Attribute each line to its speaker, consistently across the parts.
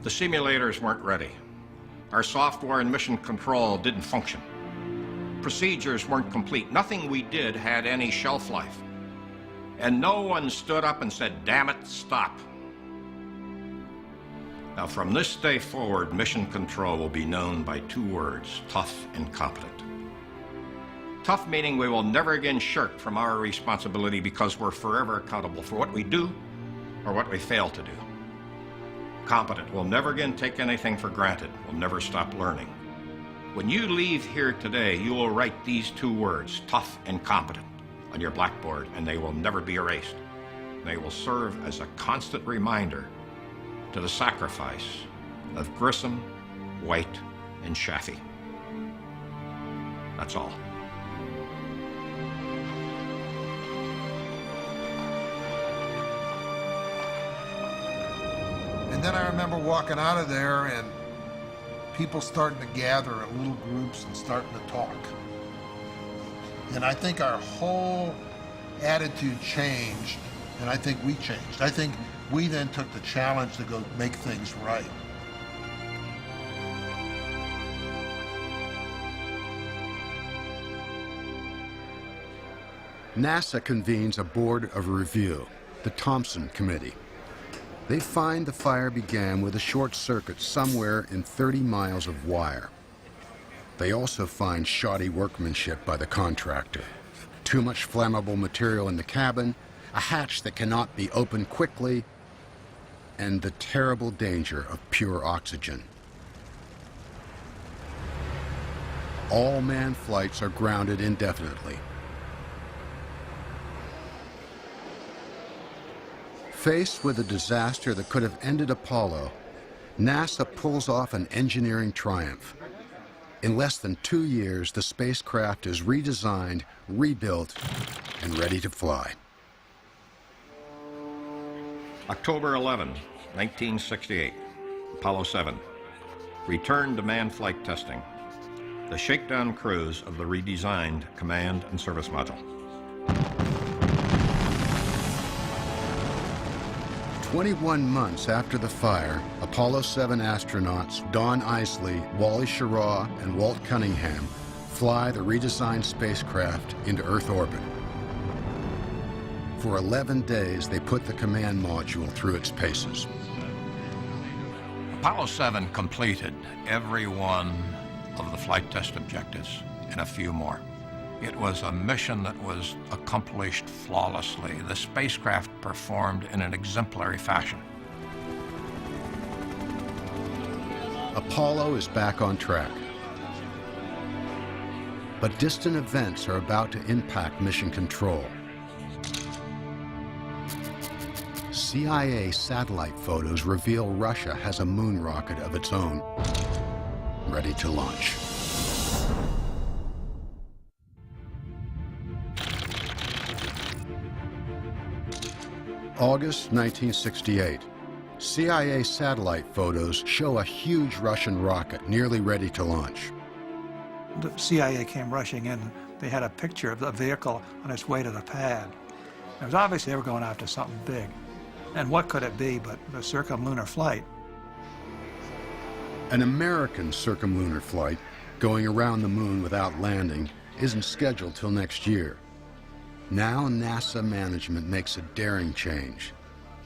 Speaker 1: The simulators weren't ready. Our software and mission control didn't function. Procedures weren't complete. Nothing we did had any shelf life. And no one stood up and said, "Damn it, stop." Now, from this day forward, mission control will be known by two words: tough and competent. Tough meaning we will never again shirk from our responsibility because we're forever accountable for what we do or what we fail to do. Competent, we'll never again take anything for granted. We'll never stop learning. When you leave here today, you will write these two words, tough and competent, on your blackboard, and they will never be erased. They will serve as a constant reminder to the sacrifice of Grissom, White, and Chaffee. That's all.
Speaker 2: And then I remember walking out of there and people starting to gather in little groups and starting to talk. And I think our whole attitude changed, and I think we changed. I think we then took the challenge to go make things right.
Speaker 3: NASA convenes a board of review, the Thompson Committee. They find the fire began with a short circuit somewhere in 30 miles of wire. They also find shoddy workmanship by the contractor. Too much flammable material in the cabin, a hatch that cannot be opened quickly, and the terrible danger of pure oxygen. All manned flights are grounded indefinitely. Faced with a disaster that could have ended Apollo, NASA pulls off an engineering triumph. In less than 2 years, the spacecraft is redesigned, rebuilt, and ready to fly.
Speaker 1: October 11, 1968, Apollo 7. Return to manned flight testing. The shakedown cruise of the redesigned command and service module.
Speaker 3: 21 months after the fire, Apollo 7 astronauts Don Isley, Wally Schirra, and Walt Cunningham fly the redesigned spacecraft into Earth orbit. For 11 days, they put the command module through its paces.
Speaker 1: Apollo 7 completed every one of the flight test objectives and a few more. It was a mission that was accomplished flawlessly. The spacecraft performed in an exemplary fashion.
Speaker 3: Apollo is back on track. But distant events are about to impact mission control. CIA satellite photos reveal Russia has a moon rocket of its own, ready to launch. August 1968. CIA satellite photos show a huge Russian rocket nearly ready to launch.
Speaker 4: The CIA came rushing in. They had a picture of the vehicle on its way to the pad. It was obvious they were going after something big. And what could it be but the circumlunar flight?
Speaker 3: An American circumlunar flight, going around the moon without landing, isn't scheduled till next year. Now NASA management makes a daring change.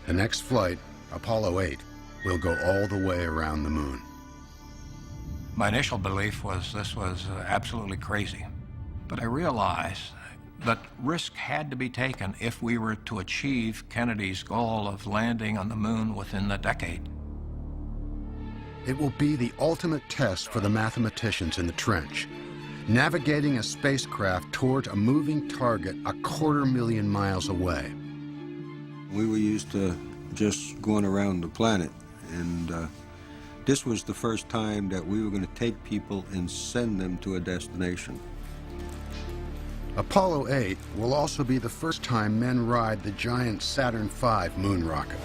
Speaker 3: The next flight, Apollo 8, will go all the way around the moon.
Speaker 1: My initial belief was this was absolutely crazy. But I realized that risk had to be taken if we were to achieve Kennedy's goal of landing on the moon within the decade.
Speaker 3: It will be the ultimate test for the mathematicians in the trench, navigating a spacecraft toward a moving target 250,000 miles away.
Speaker 5: We were used to just going around the planet, and this was the first time that we were going to take people and send them to a destination.
Speaker 3: Apollo 8 will also be the first time men ride the giant Saturn V moon rocket.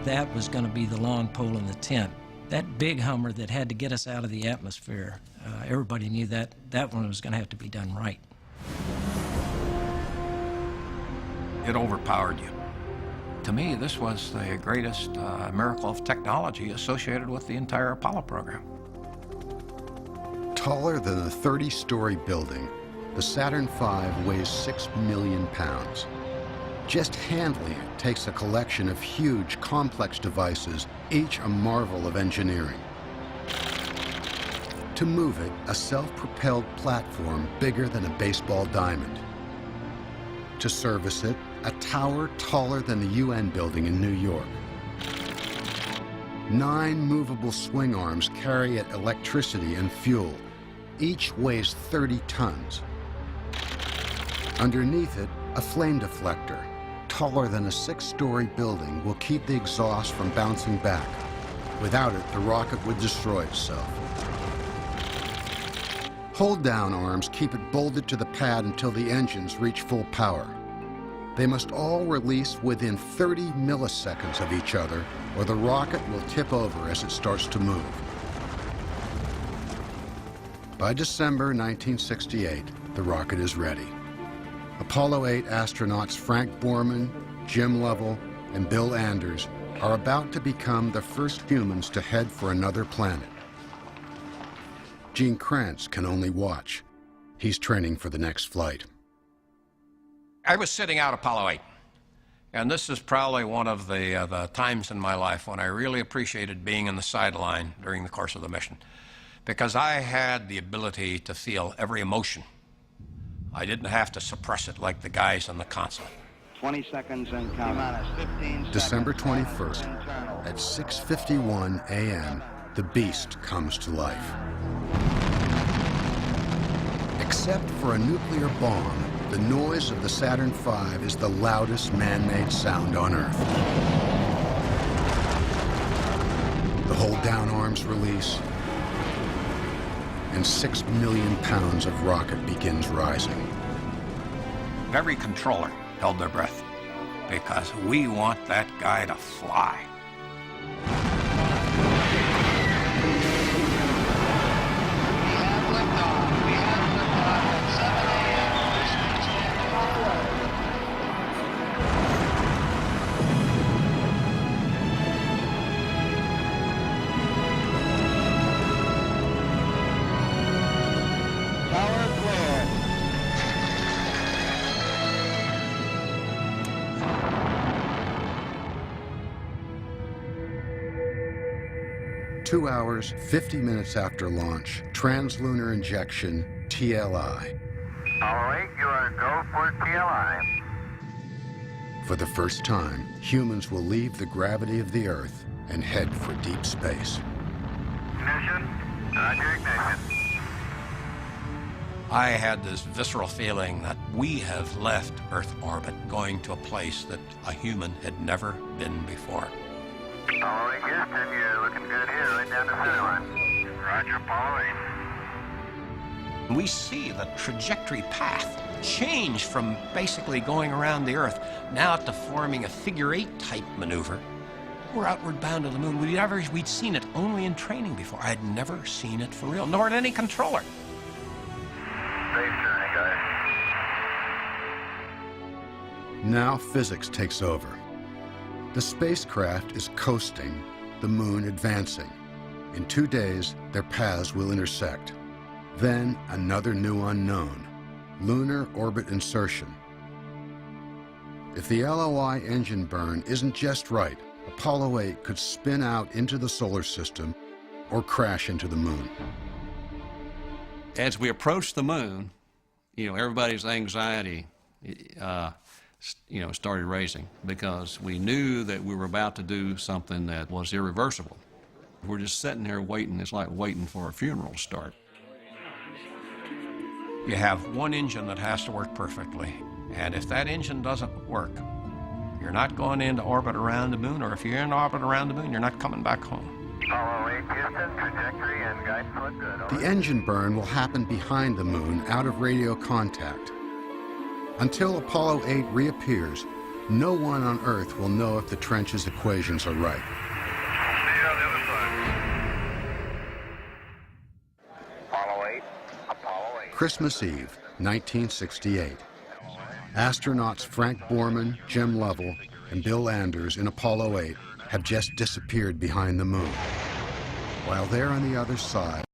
Speaker 6: That was going to be the long pole in the tent. That big Hummer that had to get us out of the atmosphere, everybody knew that one was going to have to be done right.
Speaker 1: It overpowered you. To me, this was the greatest miracle of technology associated with the entire Apollo program.
Speaker 3: Taller than a 30-story building, the Saturn V weighs 6 million pounds. Just handling it takes a collection of huge, complex devices, each a marvel of engineering. To move it, a self-propelled platform bigger than a baseball diamond. To service it, a tower taller than the UN building in New York. 9 movable swing arms carry it electricity and fuel. Each weighs 30 tons. Underneath it, a flame deflector, taller than a 6-story building, will keep the exhaust from bouncing back. Without it, the rocket would destroy itself. Hold-down arms keep it bolted to the pad until the engines reach full power. They must all release within 30 milliseconds of each other, or the rocket will tip over as it starts to move. By December 1968, the rocket is ready. Apollo 8 astronauts Frank Borman, Jim Lovell, and Bill Anders are about to become the first humans to head for another planet. Gene Kranz can only watch. He's training for the next flight.
Speaker 1: I was sitting out Apollo 8, and this is probably one of the times in my life when I really appreciated being in the sideline during the course of the mission, because I had the ability to feel every emotion. I didn't have to suppress it like the guys on the console.
Speaker 7: 20 seconds and counting. 15
Speaker 3: December
Speaker 7: seconds.
Speaker 3: 21st, at 6:51 a.m., the beast comes to life. Except for a nuclear bomb, the noise of the Saturn V is the loudest man-made sound on Earth. The hold-down arms release, and 6 million pounds of rocket begins rising.
Speaker 1: Every controller held their breath, because we want that guy to fly.
Speaker 7: Power clear.
Speaker 3: 2 hours, 50 minutes after launch, translunar injection, TLI.
Speaker 8: Apollo 8, you are go for TLI.
Speaker 3: For the first time, humans will leave the gravity of the Earth and head for deep space.
Speaker 8: Ignition. Roger, ignition.
Speaker 1: I had this visceral feeling that we have left Earth orbit going to a place that a human had never been before.
Speaker 8: Apollo 8, Houston, you're looking good here, right down the center line. Roger, Apollo 8.
Speaker 1: We see the trajectory path change from basically going around the Earth now to forming a figure-8 type maneuver. We're outward bound to the moon. We'd seen it only in training before. I'd never seen it for real, nor at any controller.
Speaker 8: Safe journey, guys.
Speaker 3: Now physics takes over. The spacecraft is coasting, the moon advancing. In 2 days, their paths will intersect. Then another new unknown, lunar orbit insertion. If the LOI engine burn isn't just right, Apollo 8 could spin out into the solar system or crash into the moon.
Speaker 9: As we approached the moon, everybody's anxiety, started raising, because we knew that we were about to do something that was irreversible. We're just sitting there waiting. It's like waiting for a funeral to start.
Speaker 1: You have one engine that has to work perfectly, and if that engine doesn't work, you're not going into orbit around the moon, or if you're in orbit around the moon, you're not coming back home.
Speaker 8: Apollo 8, Houston, trajectory and guidance look good. Over.
Speaker 3: The engine burn will happen behind the moon, out of radio contact. Until Apollo 8 reappears, no one on Earth will know if the trench's equations are right.
Speaker 8: See you on the other side. Apollo 8, Apollo 8.
Speaker 3: Christmas Eve, 1968. Astronauts Frank Borman, Jim Lovell, and Bill Anders in Apollo 8 have just disappeared behind the moon. While they're on the other side,